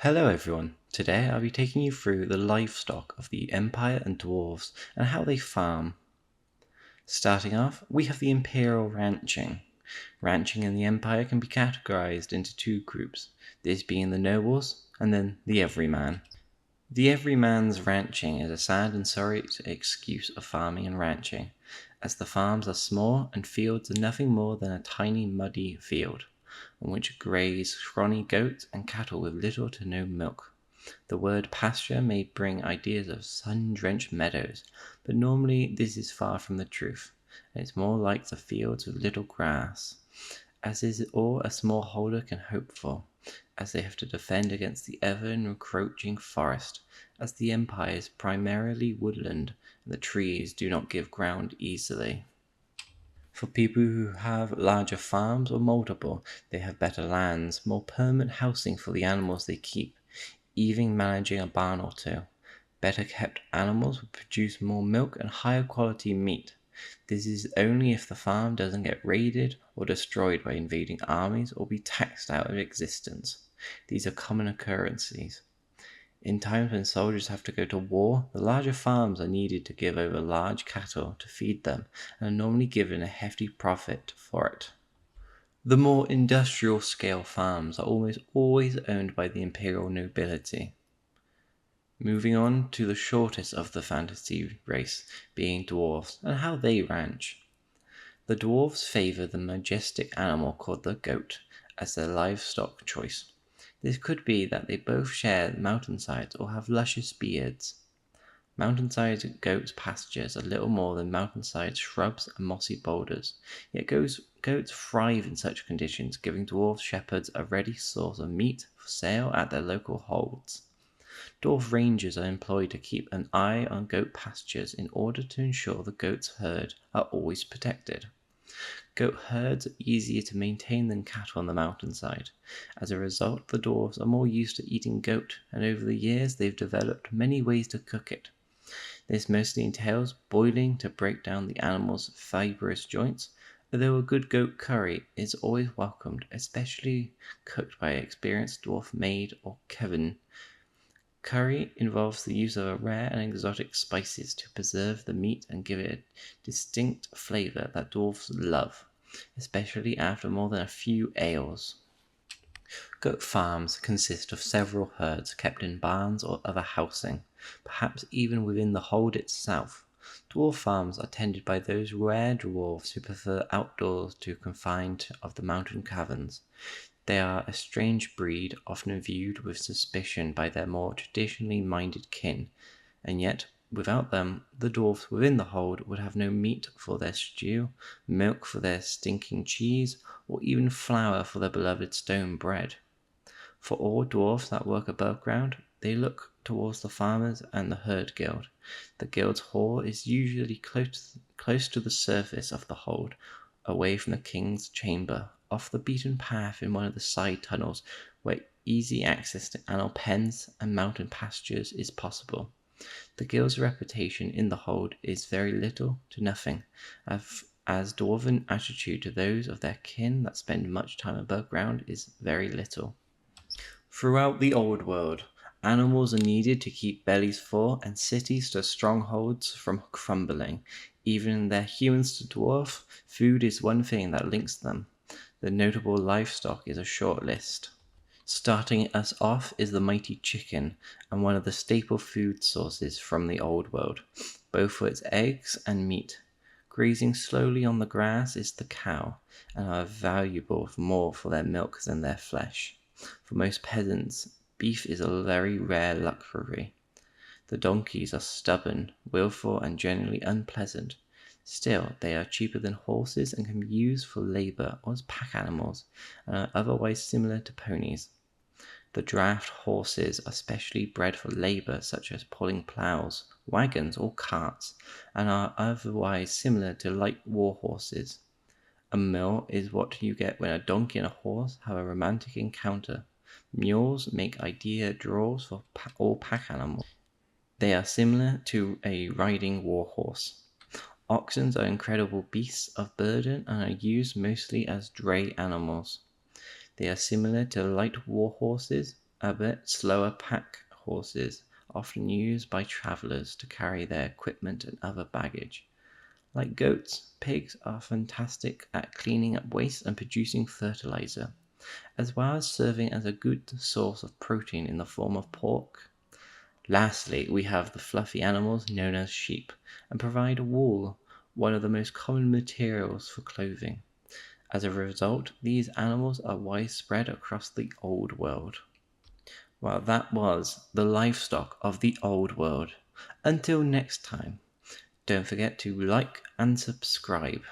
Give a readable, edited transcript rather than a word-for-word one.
Hello everyone, today I'll be taking you through the livestock of the Empire and Dwarves and how they farm. Starting off, we have the Imperial ranching. Ranching in the Empire can be categorized into two groups, this being the nobles and then the everyman. The everyman's ranching is a sad and sorry excuse of farming and ranching, as the farms are small and fields are nothing more than a tiny muddy field, on which graze scrawny goats and cattle with little to no milk. The word pasture may bring ideas of sun-drenched meadows, but normally this is far from the truth, and it's more like the fields with little grass, as is all a smallholder can hope for, as they have to defend against the ever-encroaching forest, as the empire is primarily woodland, and the trees do not give ground easily. For people who have larger farms or multiple, they have better lands, more permanent housing for the animals they keep, even managing a barn or two. Better kept animals will produce more milk and higher quality meat. This is only if the farm doesn't get raided or destroyed by invading armies or be taxed out of existence. These are common occurrences. In times when soldiers have to go to war, the larger farms are needed to give over large cattle to feed them and are normally given a hefty profit for it. The more industrial scale farms are almost always owned by the imperial nobility. Moving on to the shortest of the fantasy race, being dwarves, and how they ranch. The dwarves favor the majestic animal called the goat as their livestock choice. This could be that they both share mountainsides or have luscious beards. Mountainside goats' pastures are little more than mountainside shrubs and mossy boulders, yet goats thrive in such conditions, giving dwarf shepherds a ready source of meat for sale at their local holds. Dwarf rangers are employed to keep an eye on goat pastures in order to ensure the goats' herd are always protected. Goat herds are easier to maintain than cattle on the mountainside. As a result, the dwarves are more used to eating goat, and over the years they've developed many ways to cook it. This mostly entails boiling to break down the animal's fibrous joints, although a good goat curry is always welcomed, especially cooked by an experienced dwarf maid or kevin. Curry involves the use of rare and exotic spices to preserve the meat and give it a distinct flavor that dwarves love, especially after more than a few ales. Goat farms consist of several herds kept in barns or other housing, perhaps even within the hold itself. Dwarf farms are tended by those rare dwarves who prefer outdoors to confined of the mountain caverns. They are a strange breed, often viewed with suspicion by their more traditionally minded kin, and yet without them the dwarfs within the hold would have no meat for their stew, milk for their stinking cheese, or even flour for their beloved stone bread. For all dwarfs that work above ground, they look towards the farmers and the herd guild. The guild's hall is usually close to the surface of the hold, away from the king's chamber, off the beaten path in one of the side tunnels where easy access to animal pens and mountain pastures is possible. The guild's reputation in the hold is very little to nothing, as dwarven attitude to those of their kin that spend much time above ground is very little. Throughout the old world, animals are needed to keep bellies full and cities to strongholds from crumbling. Even their humans to dwarf, food is one thing that links them. The notable livestock is a short list. Starting us off is the mighty chicken, and one of the staple food sources from the old world, both for its eggs and meat. Grazing slowly on the grass is the cow, and are valuable more for their milk than their flesh. For most peasants, beef is a very rare luxury. The donkeys are stubborn, willful, and generally unpleasant. Still, they are cheaper than horses and can be used for labor or as pack animals, and are otherwise similar to ponies. The draft horses are specially bred for labor, such as pulling plows, wagons, or carts, and are otherwise similar to light war horses. A mill is what you get when a donkey and a horse have a romantic encounter. Mules make ideal draws for all pack animals. They are similar to a riding war horse. Oxen are incredible beasts of burden and are used mostly as dray animals. They are similar to light war horses, a bit slower pack horses, often used by travelers to carry their equipment and other baggage. Like goats, pigs are fantastic at cleaning up waste and producing fertilizer, as well as serving as a good source of protein in the form of pork. Lastly, we have the fluffy animals known as sheep, and provide wool, one of the most common materials for clothing. As a result, these animals are widespread across the Old World. Well, that was the livestock of the Old World. Until next time, don't forget to like and subscribe.